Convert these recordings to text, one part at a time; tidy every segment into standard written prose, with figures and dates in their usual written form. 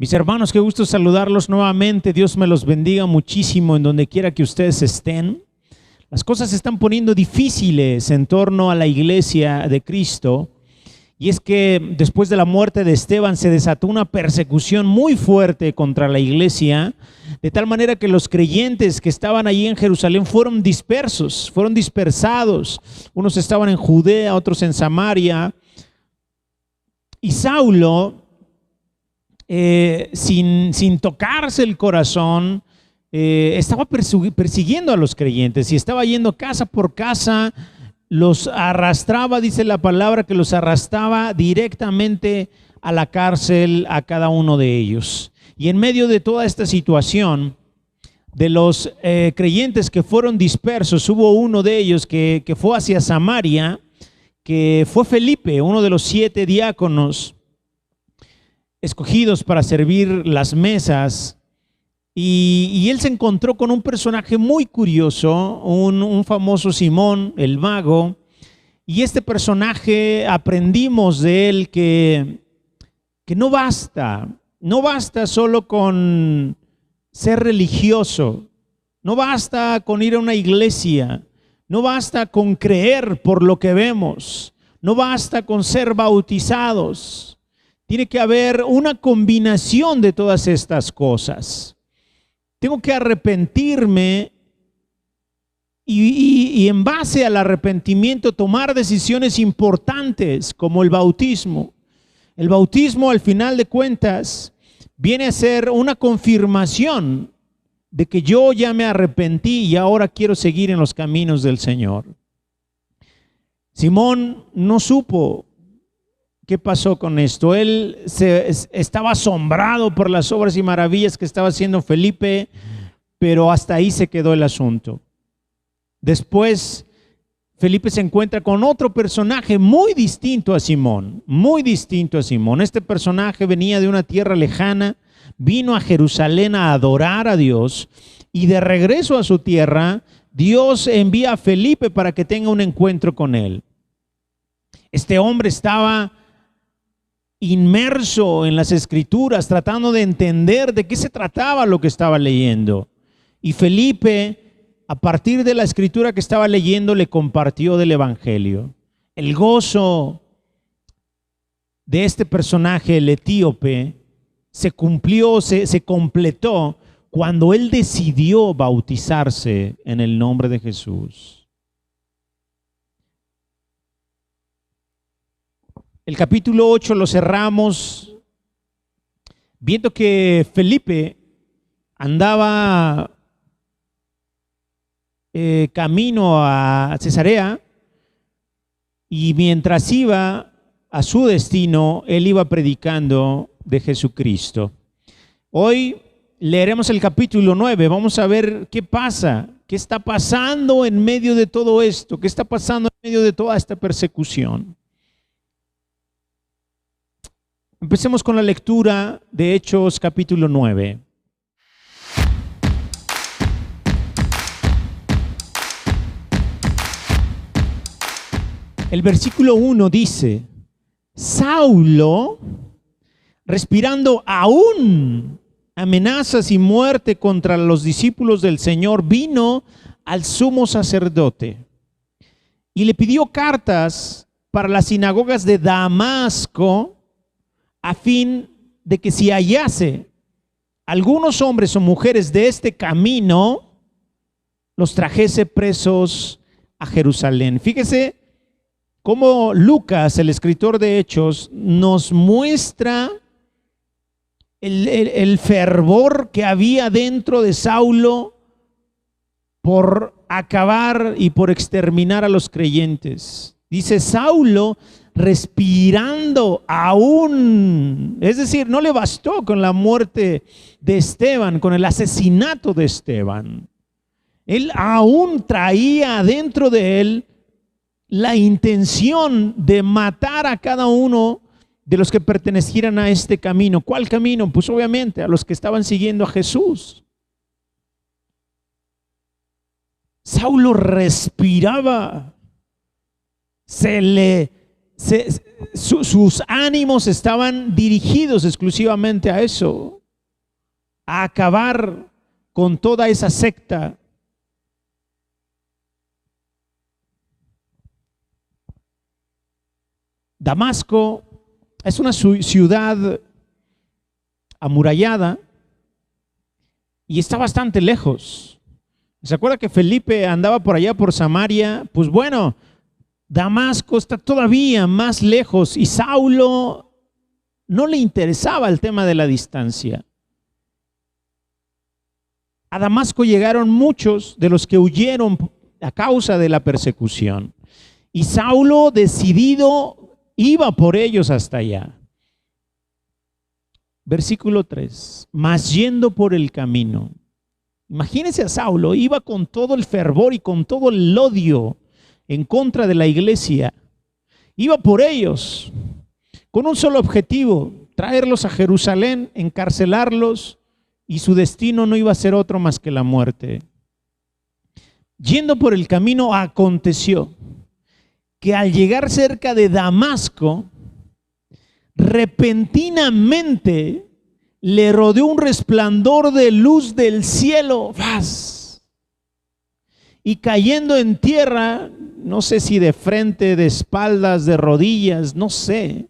Mis hermanos, qué gusto saludarlos nuevamente. Dios me los bendiga muchísimo en donde quiera que ustedes estén. Las cosas se están poniendo difíciles en torno a la iglesia de Cristo. Y es que después de la muerte de Esteban se desató una persecución muy fuerte contra la iglesia, de tal manera que los creyentes que estaban allí en Jerusalén fueron dispersos, fueron dispersados. Unos estaban en Judea, otros en Samaria. Y Saulo, sin tocarse el corazón, estaba persiguiendo a los creyentes y estaba yendo casa por casa. Los arrastraba, dice la palabra, que los arrastraba directamente a la cárcel a cada uno de ellos. Y en medio de toda esta situación, de los creyentes que fueron dispersos, hubo uno de ellos que fue hacia Samaria, que fue Felipe, uno de los 7 diáconos escogidos para servir las mesas. Y él se encontró con un personaje muy curioso, un famoso Simón, el mago. Y este personaje aprendimos de él que no basta solo con ser religioso, no basta con ir a una iglesia, no basta con creer por lo que vemos, no basta con ser bautizados. Tiene que haber una combinación de todas estas cosas. Tengo que arrepentirme y en base al arrepentimiento tomar decisiones importantes como el bautismo. El bautismo, al final de cuentas, viene a ser una confirmación de que yo ya me arrepentí y ahora quiero seguir en los caminos del Señor. Simón no supo qué pasó con esto. Él estaba asombrado por las obras y maravillas que estaba haciendo Felipe, pero hasta ahí se quedó el asunto. Después, Felipe se encuentra con otro personaje muy distinto a Simón, muy distinto a Simón. Este personaje venía de una tierra lejana, vino a Jerusalén a adorar a Dios y de regreso a su tierra, Dios envía a Felipe para que tenga un encuentro con él. Este hombre estaba inmerso en las escrituras, tratando de entender de qué se trataba lo que estaba leyendo. Y Felipe, a partir de la escritura que estaba leyendo, le compartió del evangelio. El gozo de este personaje, el etíope, se cumplió, se completó cuando él decidió bautizarse en el nombre de Jesús. El capítulo 8 lo cerramos viendo que Felipe andaba camino a Cesarea y mientras iba a su destino, él iba predicando de Jesucristo. Hoy leeremos el capítulo 9, vamos a ver qué pasa, qué está pasando en medio de todo esto, qué está pasando en medio de toda esta persecución. Empecemos con la lectura de Hechos capítulo 9. El versículo 1 dice: Saulo, respirando aún amenazas y muerte contra los discípulos del Señor, vino al sumo sacerdote y le pidió cartas para las sinagogas de Damasco, a fin de que si hallase algunos hombres o mujeres de este camino, los trajese presos a Jerusalén. Fíjese cómo Lucas, el escritor de Hechos, nos muestra el fervor que había dentro de Saulo por acabar y por exterminar a los creyentes. Dice Saulo, respirando aún, es decir, no le bastó con la muerte de Esteban, con el asesinato de Esteban. Él aún traía dentro de él la intención de matar a cada uno de los que pertenecieran a este camino. ¿Cuál camino? Pues obviamente a los que estaban siguiendo a Jesús. Saulo respiraba, se le sus ánimos estaban dirigidos exclusivamente a eso, a acabar con toda esa secta. Damasco es una ciudad amurallada y está bastante lejos. ¿Se acuerda que Felipe andaba por allá por Samaria? Pues bueno, Damasco está todavía más lejos y Saulo no le interesaba el tema de la distancia. A Damasco llegaron muchos de los que huyeron a causa de la persecución. Y Saulo, decidido, iba por ellos hasta allá. Versículo 3. Mas yendo por el camino. Imagínense a Saulo, iba con todo el fervor y con todo el odio en contra de la iglesia. Iba por ellos con un solo objetivo: traerlos a Jerusalén, encarcelarlos, y su destino no iba a ser otro más que la muerte. Yendo por el camino, aconteció que al llegar cerca de Damasco, repentinamente le rodeó un resplandor de luz del cielo, ¡vas! Y cayendo en tierra, no sé si de frente, de espaldas, de rodillas, no sé,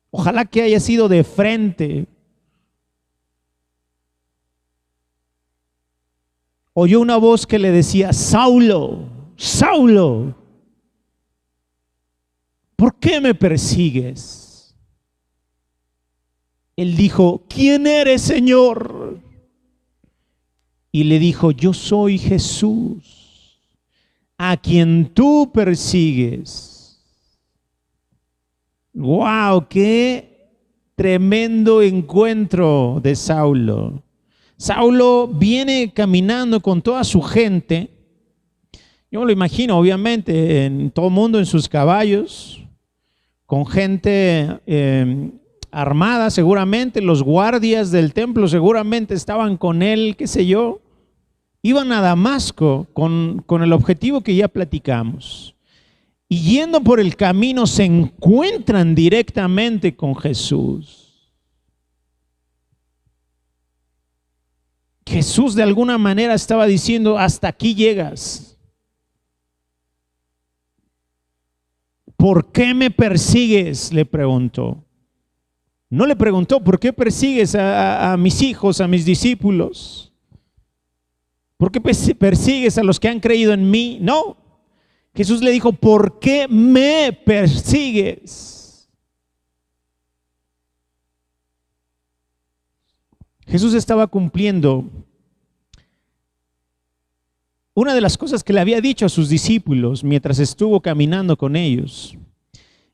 ojalá que haya sido de frente, oyó una voz que le decía: Saulo, Saulo, ¿por qué me persigues? Él dijo: ¿quién eres, Señor? Y le dijo: yo soy Jesús, a quien tú persigues. ¡Wow! ¡Qué tremendo encuentro de Saulo! Saulo viene caminando con toda su gente. Yo me lo imagino, obviamente, en todo el mundo en sus caballos, con gente armada seguramente, los guardias del templo seguramente estaban con él, qué sé yo. Iban a Damasco con el objetivo que ya platicamos. Y yendo por el camino se encuentran directamente con Jesús. Jesús de alguna manera estaba diciendo: hasta aquí llegas. ¿Por qué me persigues?, le preguntó. No le preguntó: ¿por qué persigues a mis hijos, a mis discípulos? ¿Por qué persigues a los que han creído en mí? No. Jesús le dijo: ¿por qué me persigues? Jesús estaba cumpliendo una de las cosas que le había dicho a sus discípulos mientras estuvo caminando con ellos.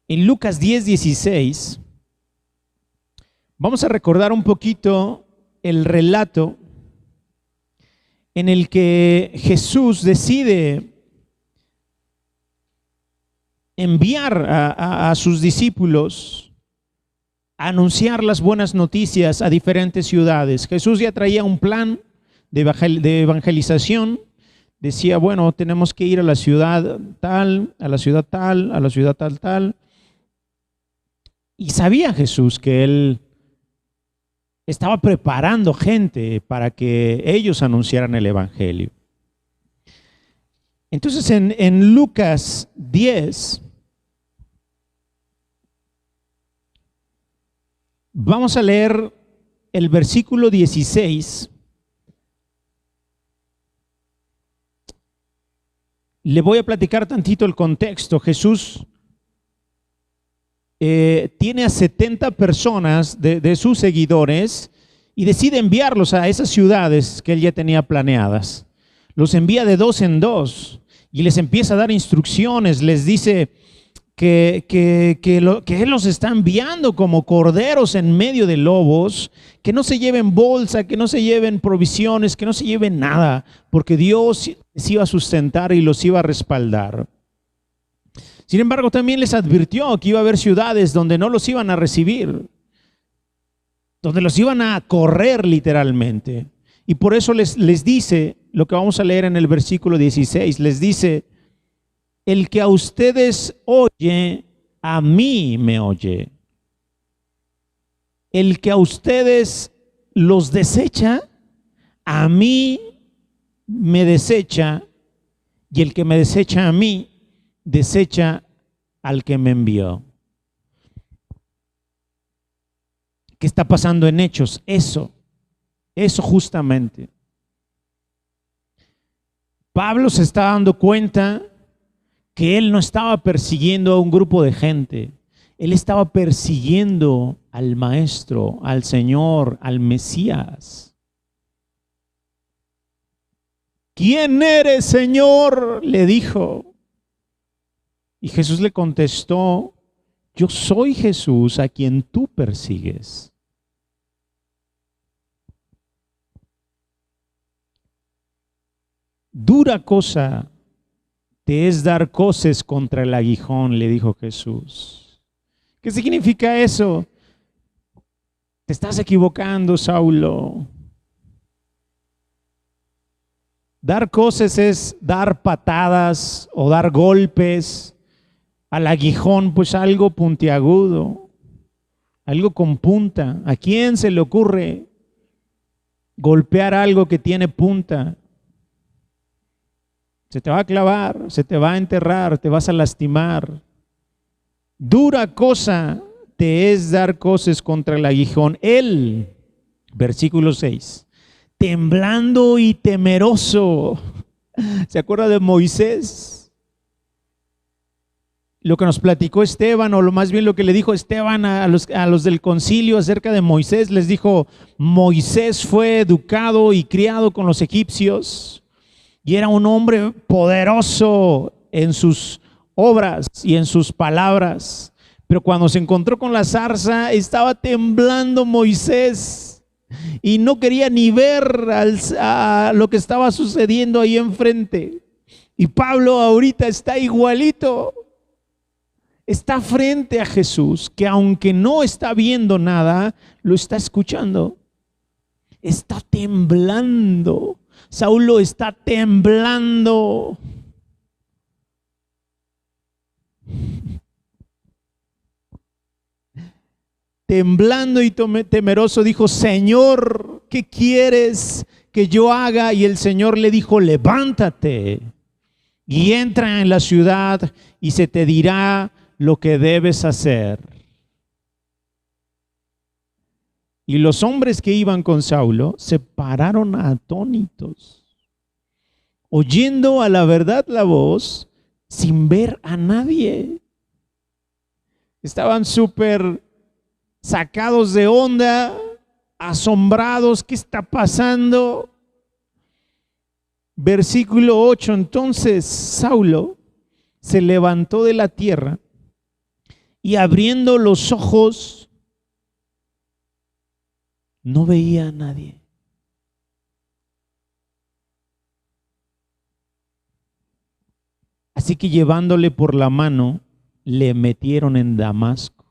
En Lucas 10:16, vamos a recordar un poquito el relato en el que Jesús decide enviar a sus discípulos a anunciar las buenas noticias a diferentes ciudades. Jesús ya traía un plan de evangelización. Decía: bueno, tenemos que ir a la ciudad tal, a la ciudad tal, a la ciudad tal, tal. Y sabía Jesús que él estaba preparando gente para que ellos anunciaran el evangelio. Entonces en Lucas 10, vamos a leer el versículo 16. Le voy a platicar tantito el contexto. Jesús tiene a 70 personas de sus seguidores y decide enviarlos a esas ciudades que él ya tenía planeadas. Los envía de dos en dos y les empieza a dar instrucciones. Les dice que él los está enviando como corderos en medio de lobos, que no se lleven bolsa, que no se lleven provisiones, que no se lleven nada, porque Dios les iba a sustentar y los iba a respaldar. Sin embargo, también les advirtió que iba a haber ciudades donde no los iban a recibir, donde los iban a correr literalmente. Y por eso les dice lo que vamos a leer en el versículo 16. Les dice: el que a ustedes oye a mí me oye. El que a ustedes los desecha, a mí me desecha, y el que me desecha a mí, desecha al que me envió. ¿Qué está pasando en Hechos? Eso justamente. Pablo se está dando cuenta que él no estaba persiguiendo a un grupo de gente. Él estaba persiguiendo al Maestro, al Señor, al Mesías. ¿Quién eres, Señor?, le dijo. Y Jesús le contestó: yo soy Jesús a quien tú persigues. Dura cosa te es dar coces contra el aguijón, le dijo Jesús. ¿Qué significa eso? Te estás equivocando, Saulo. Dar coces es dar patadas o dar golpes. Al aguijón, pues algo puntiagudo, algo con punta. ¿A quién se le ocurre golpear algo que tiene punta? Se te va a clavar, se te va a enterrar, te vas a lastimar. Dura cosa te es dar coces contra el aguijón. Él, versículo 6, temblando y temeroso. ¿Se acuerda de Moisés? Lo que nos platicó Esteban, o lo más bien lo que le dijo Esteban a los del concilio acerca de Moisés, les dijo: Moisés fue educado y criado con los egipcios y era un hombre poderoso en sus obras y en sus palabras, pero cuando se encontró con la zarza estaba temblando Moisés y no quería ni ver a lo que estaba sucediendo ahí enfrente. Y Pablo ahorita está igualito. Está frente a Jesús, que aunque no está viendo nada, lo está escuchando. Está temblando. Saulo está temblando. Temblando y temeroso dijo: Señor, ¿qué quieres que yo haga? Y el Señor le dijo: levántate y entra en la ciudad y se te dirá lo que debes hacer. Y los hombres que iban con Saulo se pararon atónitos, oyendo a la verdad la voz, sin ver a nadie. Estaban súper sacados de onda, asombrados. ¿Qué está pasando? Versículo 8. Entonces Saulo se levantó de la tierra y abriendo los ojos no veía a nadie. Así que llevándole por la mano, le metieron en Damasco.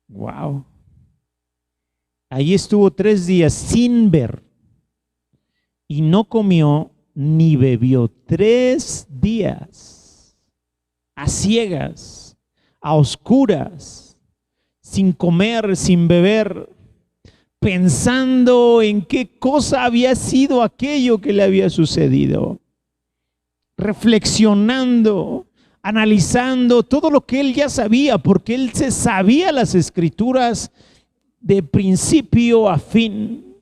Wow. Allí estuvo 3 días sin ver y no comió ni bebió. 3 días. A ciegas, a oscuras, sin comer, sin beber, pensando en qué cosa había sido aquello que le había sucedido, reflexionando, analizando todo lo que él ya sabía, porque él se sabía las escrituras de principio a fin,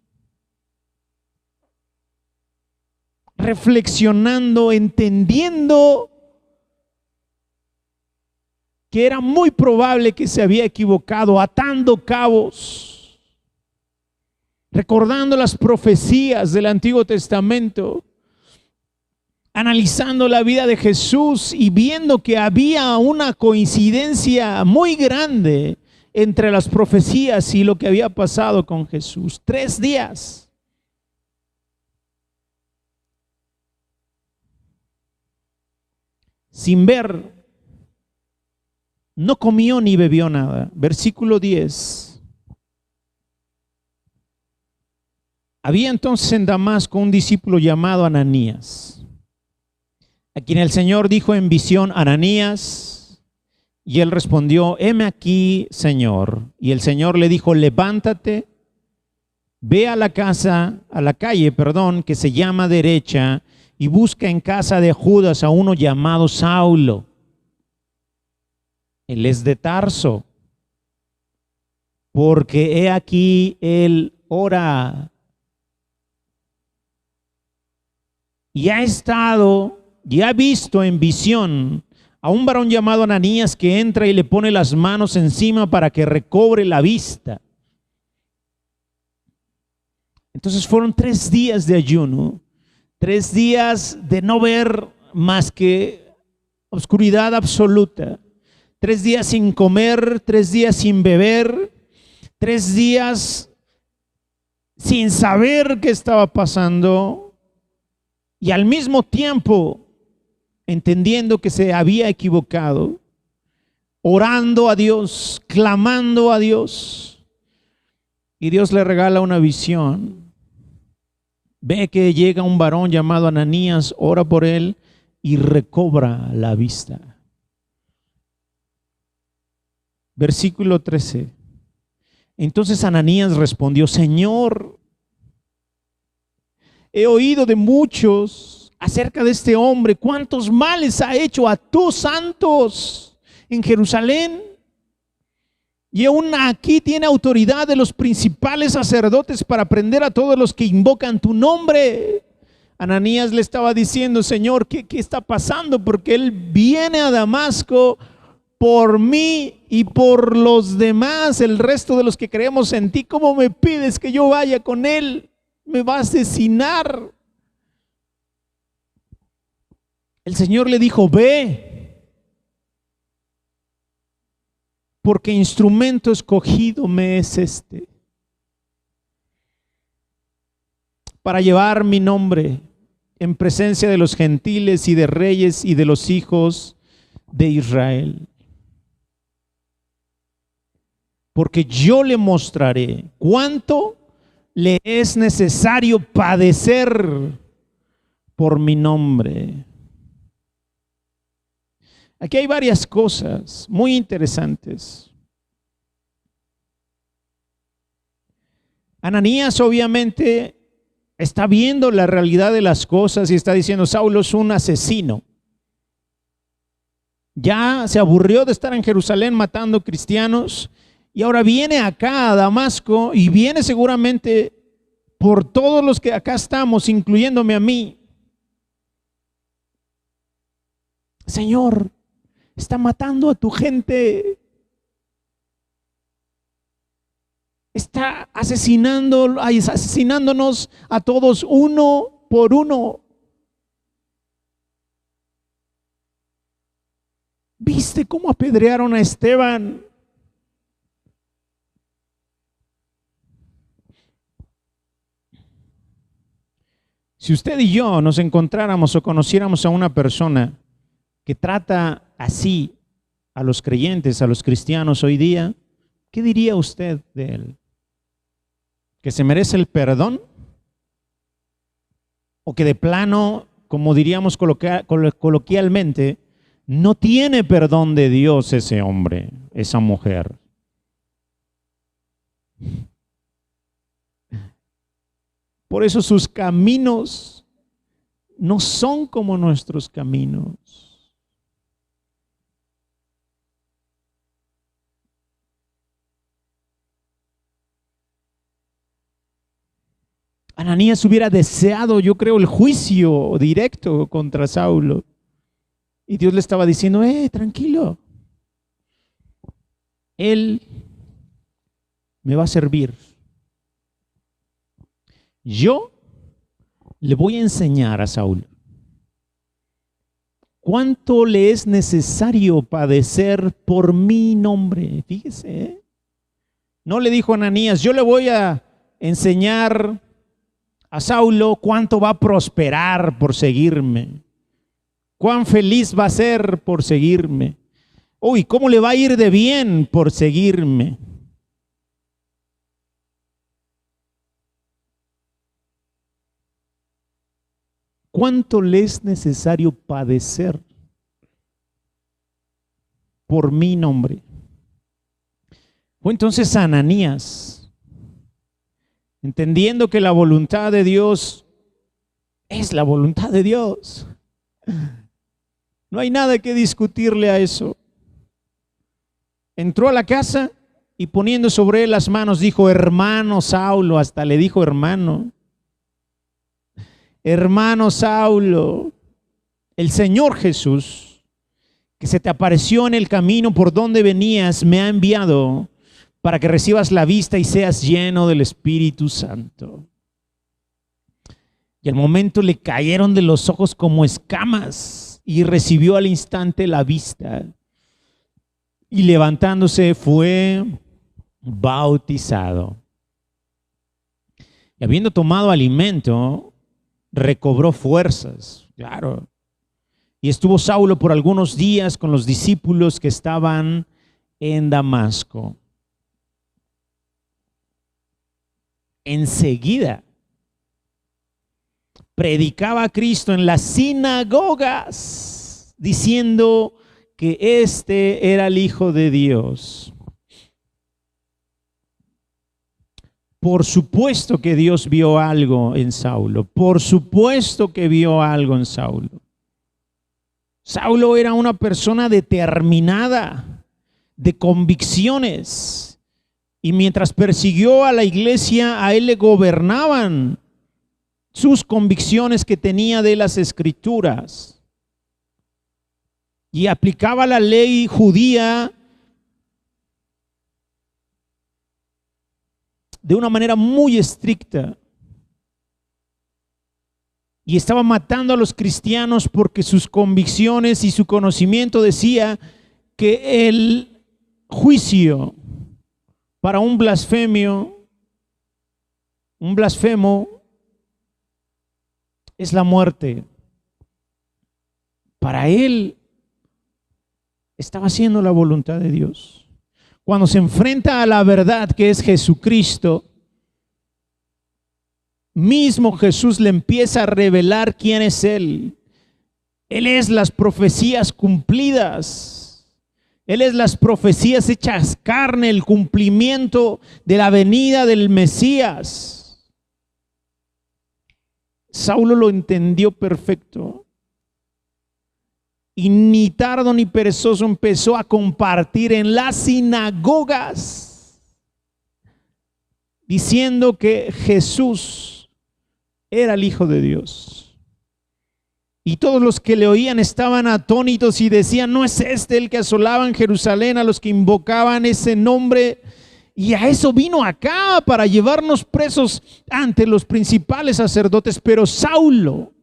reflexionando, entendiendo que era muy probable que se había equivocado, atando cabos, recordando las profecías del Antiguo Testamento, analizando la vida de Jesús y viendo que había una coincidencia muy grande entre las profecías y lo que había pasado con Jesús. 3 días. Sin ver. No comió ni bebió nada. Versículo 10. Había entonces en Damasco un discípulo llamado Ananías. a quien el Señor dijo en visión: Ananías. Y él respondió: heme aquí, Señor. Y el Señor le dijo: levántate, ve a la calle, que se llama Derecha, y busca en casa de Judas a uno llamado Saulo. Él es de Tarso, porque he aquí él ora. Y ha visto en visión a un varón llamado Ananías que entra y le pone las manos encima para que recobre la vista. Entonces fueron 3 días de ayuno, 3 días de no ver más que oscuridad absoluta, 3 días sin comer, 3 días sin beber, 3 días sin saber qué estaba pasando, y al mismo tiempo entendiendo que se había equivocado, orando a Dios, clamando a Dios. Y Dios le regala una visión. Ve que llega un varón llamado Ananías, ora por él y recobra la vista. Versículo 13. Entonces Ananías respondió: Señor, he oído de muchos acerca de este hombre, cuántos males ha hecho a tus santos en Jerusalén, y aún aquí tiene autoridad de los principales sacerdotes para prender a todos los que invocan tu nombre. Ananías le estaba diciendo: Señor, ¿qué está pasando? Porque él viene a Damasco por mí y por los demás, el resto de los que creemos en ti. ¿Cómo me pides que yo vaya con él? Me va a asesinar. El Señor le dijo: ve, porque instrumento escogido me es este, para llevar mi nombre en presencia de los gentiles y de reyes y de los hijos de Israel. Porque yo le mostraré cuánto le es necesario padecer por mi nombre. Aquí hay varias cosas muy interesantes. Ananías obviamente está viendo la realidad de las cosas y está diciendo: Saulo es un asesino. Ya se aburrió de estar en Jerusalén matando cristianos y ahora viene acá a Damasco, y viene seguramente por todos los que acá estamos, incluyéndome a mí. Señor, está matando a tu gente, está asesinándonos a todos uno por uno. ¿Viste cómo apedrearon a Esteban? Si usted y yo nos encontráramos o conociéramos a una persona que trata así a los creyentes, a los cristianos hoy día, ¿qué diría usted de él? ¿Que se merece el perdón? ¿O que de plano, como diríamos coloquialmente, no tiene perdón de Dios ese hombre, esa mujer? Por eso sus caminos no son como nuestros caminos. Ananías hubiera deseado, yo creo, el juicio directo contra Saulo. Y Dios le estaba diciendo: tranquilo, él me va a servir. Yo le voy a enseñar a Saulo cuánto le es necesario padecer por mi nombre. Fíjese, no le dijo Ananías: yo le voy a enseñar a Saulo cuánto va a prosperar por seguirme, cuán feliz va a ser por seguirme, uy, cómo le va a ir de bien por seguirme. ¿cuánto le es necesario padecer por mi nombre? Fue entonces Ananías, entendiendo que la voluntad de Dios es la voluntad de Dios. No hay nada que discutirle a eso. Entró a la casa y poniendo sobre él las manos dijo: hermano Saulo, hasta le dijo hermano Saulo, el Señor Jesús, que se te apareció en el camino por donde venías, me ha enviado para que recibas la vista y seas lleno del Espíritu Santo. Y al momento le cayeron de los ojos como escamas y recibió al instante la vista. Y levantándose fue bautizado. Y habiendo tomado alimento, recobró fuerzas, claro. Y estuvo Saulo por algunos días con los discípulos que estaban en Damasco. Enseguida predicaba a Cristo en las sinagogas, diciendo que este era el Hijo de Dios. Por supuesto que Dios vio algo en Saulo. Por supuesto que vio algo en Saulo. Saulo era una persona determinada, de convicciones. Y mientras persiguió a la iglesia, a él le gobernaban sus convicciones que tenía de las Escrituras. Y aplicaba la ley judía de una manera muy estricta. Y estaba matando a los cristianos porque sus convicciones y su conocimiento decía que el juicio para un blasfemo es la muerte. Para él estaba haciendo la voluntad de Dios. Cuando se enfrenta a la verdad que es Jesucristo, mismo Jesús le empieza a revelar quién es Él. Él es las profecías cumplidas. Él es las profecías hechas carne, el cumplimiento de la venida del Mesías. Saulo lo entendió perfecto. Y ni tardo ni perezoso empezó a compartir en las sinagogas, diciendo que Jesús era el Hijo de Dios. Y todos los que le oían estaban atónitos y decían: ¿no es este el que asolaba en Jerusalén a los que invocaban ese nombre? Y a eso vino acá, para llevarnos presos ante los principales sacerdotes. Pero Saulo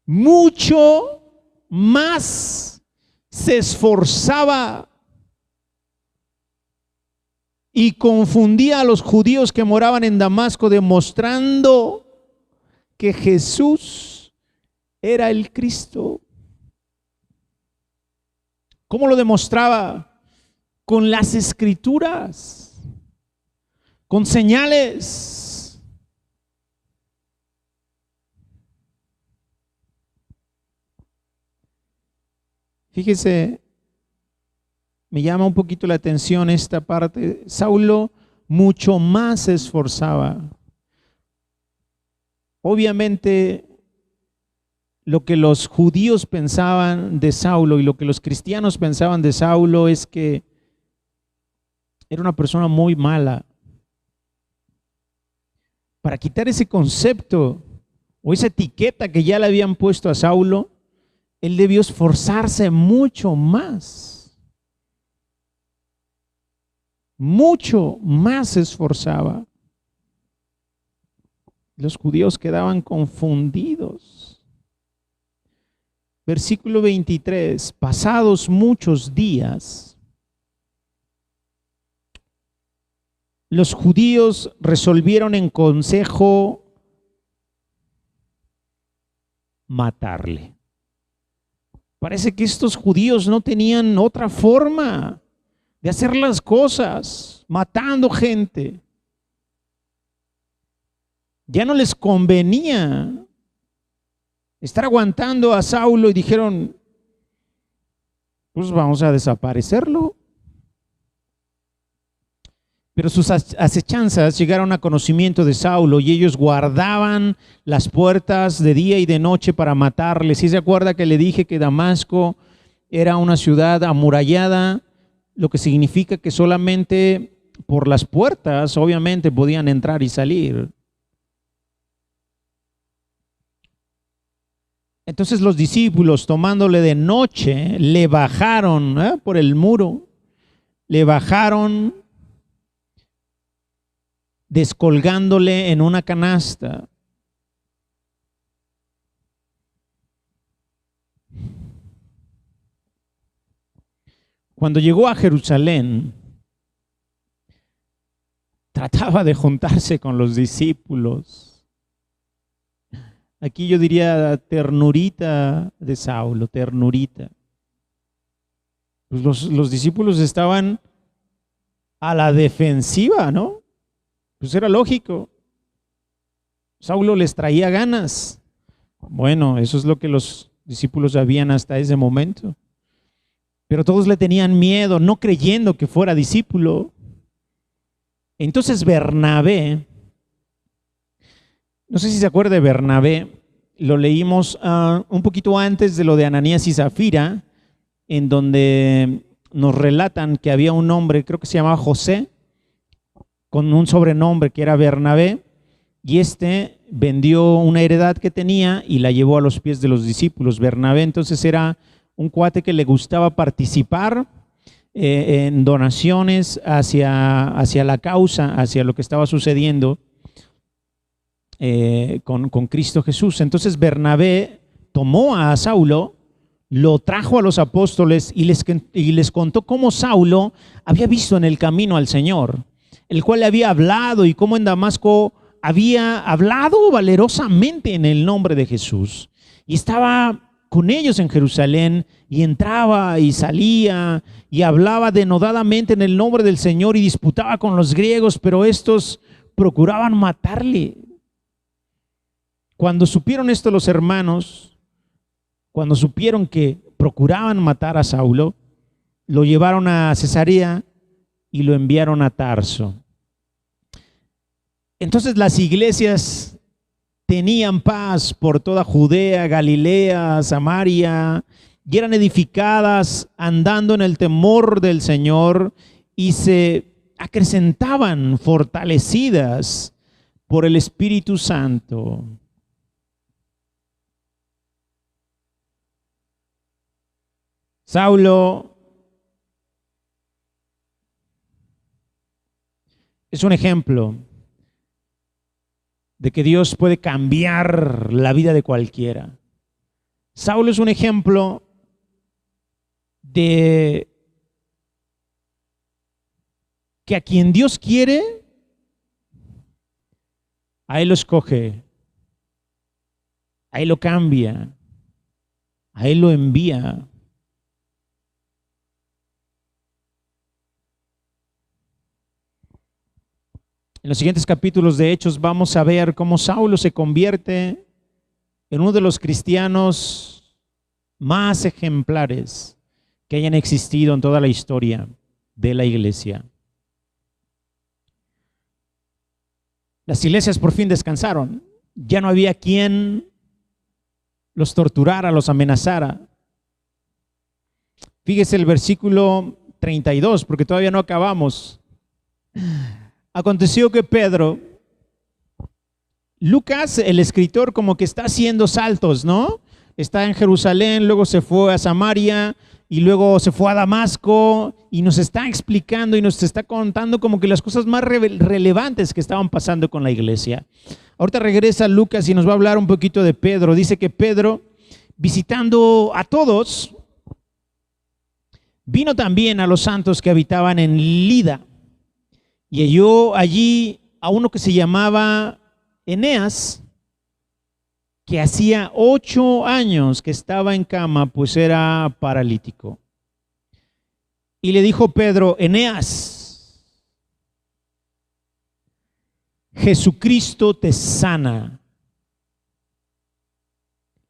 mucho más se esforzaba y confundía a los judíos que moraban en Damasco, demostrando que Jesús era el Cristo. ¿Cómo lo demostraba? Con las Escrituras, con señales. Fíjese, me llama un poquito la atención esta parte. Saulo mucho más se esforzaba. Obviamente, lo que los judíos pensaban de Saulo y lo que los cristianos pensaban de Saulo es que era una persona muy mala. Para quitar ese concepto o esa etiqueta que ya le habían puesto a Saulo, él debió esforzarse mucho más. Mucho más se esforzaba. Los judíos quedaban confundidos. Versículo 23, pasados muchos días, los judíos resolvieron en consejo matarle. Parece que estos judíos no tenían otra forma de hacer las cosas, matando gente. Ya no les convenía estar aguantando a Saulo y dijeron, pues vamos a desaparecerlo. Pero sus acechanzas llegaron a conocimiento de Saulo y ellos guardaban las puertas de día y de noche para matarle. ¿Sí se acuerda que le dije que Damasco era una ciudad amurallada? Lo que significa que solamente por las puertas, obviamente, podían entrar y salir. Entonces los discípulos, tomándole de noche, le bajaron por el muro, le bajaron descolgándole en una canasta. Cuando llegó a Jerusalén, trataba de juntarse con los discípulos. Aquí yo diría ternurita de Saulo, ternurita. Pues los discípulos estaban a la defensiva, ¿no? Pues era lógico. Saulo les traía ganas. Bueno, eso es lo que los discípulos sabían hasta ese momento. Pero todos le tenían miedo, no creyendo que fuera discípulo. Entonces Bernabé, no sé si se acuerda de Bernabé, lo leímos un poquito antes de lo de Ananías y Zafira, en donde nos relatan que había un hombre, creo que se llamaba José, con un sobrenombre que era Bernabé, y este vendió una heredad que tenía y la llevó a los pies de los discípulos. Bernabé entonces era un cuate que le gustaba participar en donaciones hacia la causa, hacia lo que estaba sucediendo con Cristo Jesús. Entonces Bernabé tomó a Saulo, lo trajo a los apóstoles y les contó cómo Saulo había visto en el camino al Señor, el cual le había hablado, y cómo en Damasco había hablado valerosamente en el nombre de Jesús. Y estaba con ellos en Jerusalén, y entraba y salía y hablaba denodadamente en el nombre del Señor y disputaba con los griegos, pero estos procuraban matarle. Cuando supieron esto los hermanos, cuando supieron que procuraban matar a Saulo, lo llevaron a Cesarea y lo enviaron a Tarso. Entonces las iglesias tenían paz por toda Judea, Galilea, Samaria, y eran edificadas andando en el temor del Señor, y se acrecentaban fortalecidas por el Espíritu Santo. Saulo es un ejemplo de que Dios puede cambiar la vida de cualquiera. Saulo es un ejemplo de que a quien Dios quiere, a él lo escoge, a él lo cambia, a él lo envía. En los siguientes capítulos de Hechos vamos a ver cómo Saulo se convierte en uno de los cristianos más ejemplares que hayan existido en toda la historia de la iglesia. Las iglesias por fin descansaron. Ya no había quien los torturara, los amenazara. Fíjese el versículo 32, porque todavía no acabamos. Aconteció que Pedro, Lucas, el escritor, como que está haciendo saltos, ¿no? Está en Jerusalén, luego se fue a Samaria y luego se fue a Damasco, y nos está explicando y nos está contando como que las cosas más relevantes que estaban pasando con la iglesia. Ahorita regresa Lucas y nos va a hablar un poquito de Pedro. Dice que Pedro, visitando a todos, vino también a los santos que habitaban en Lida, y halló allí a uno que se llamaba Eneas, que hacía 8 años que estaba en cama, pues era paralítico. Y le dijo Pedro: Eneas, Jesucristo te sana.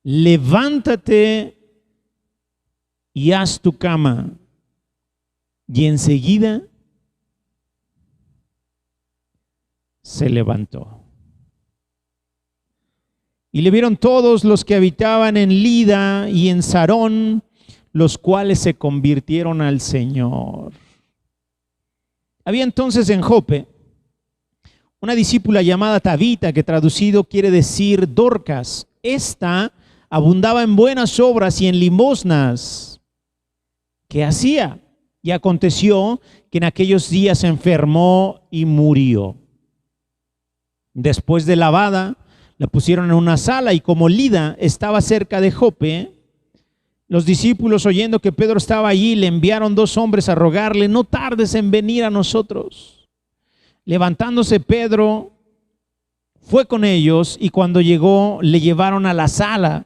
Levántate y haz tu cama. Y enseguida se levantó. Y le vieron todos los que habitaban en Lida y en Sarón, los cuales se convirtieron al Señor. Había entonces en Jope una discípula llamada Tabita, que traducido quiere decir Dorcas. Esta abundaba en buenas obras y en limosnas. ¿Qué hacía? Y aconteció que en aquellos días se enfermó y murió. Después de lavada, la pusieron en una sala, y como Lida estaba cerca de Jope, los discípulos, oyendo que Pedro estaba allí, le enviaron 2 hombres a rogarle: no tardes en venir a nosotros. Levantándose Pedro, fue con ellos, y cuando llegó, le llevaron a la sala,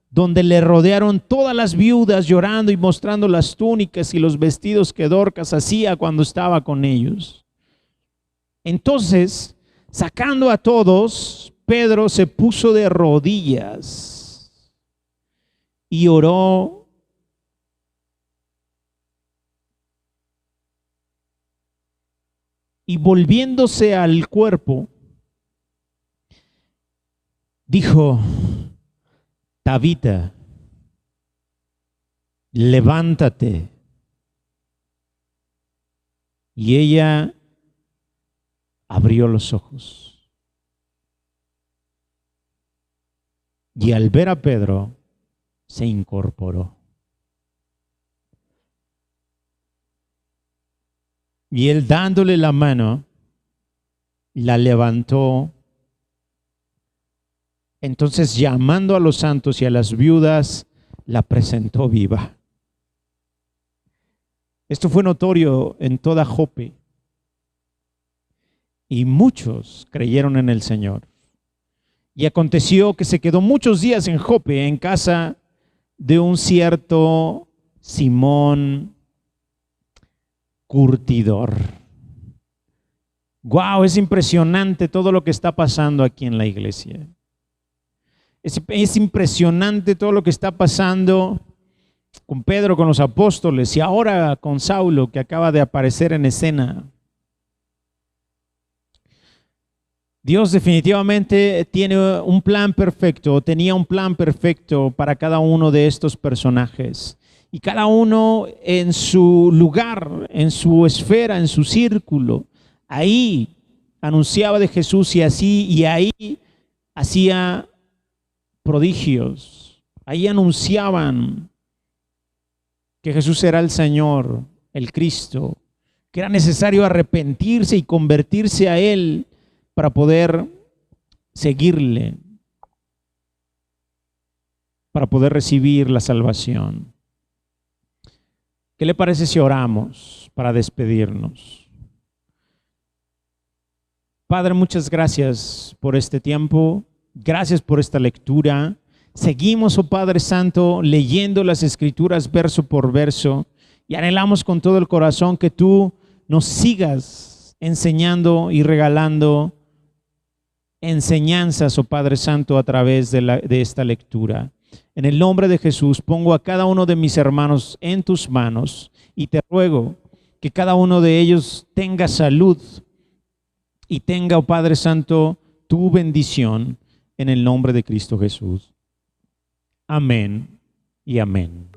donde le rodearon todas las viudas, llorando y mostrando las túnicas y los vestidos que Dorcas hacía cuando estaba con ellos. Entonces, sacando a todos, Pedro se puso de rodillas y oró. Y volviéndose al cuerpo, dijo: Tabita, levántate. Y ella abrió los ojos. Y al ver a Pedro, se incorporó. Y él, dándole la mano, la levantó. Entonces, llamando a los santos y a las viudas, la presentó viva. Esto fue notorio en toda Jope, y muchos creyeron en el Señor. Y aconteció que se quedó muchos días en Jope, en casa de un cierto Simón curtidor. Wow, es impresionante todo lo que está pasando aquí en la iglesia. Es impresionante todo lo que está pasando con Pedro, con los apóstoles, y ahora con Saulo, que acaba de aparecer en escena. Dios definitivamente tiene un plan perfecto, tenía un plan perfecto para cada uno de estos personajes. Y cada uno en su lugar, en su esfera, en su círculo. Ahí anunciaba de Jesús, y ahí hacía prodigios. Ahí anunciaban que Jesús era el Señor, el Cristo, que era necesario arrepentirse y convertirse a Él para poder seguirle, para poder recibir la salvación. ¿Qué le parece si oramos para despedirnos? Padre, muchas gracias por este tiempo, gracias por esta lectura. Seguimos, oh Padre Santo, leyendo las Escrituras verso por verso, y anhelamos con todo el corazón que tú nos sigas enseñando y regalando enseñanzas, oh Padre Santo, a través de esta lectura. En el nombre de Jesús pongo a cada uno de mis hermanos en tus manos, y te ruego que cada uno de ellos tenga salud y tenga, oh Padre Santo, tu bendición, en el nombre de Cristo Jesús. Amén y amén.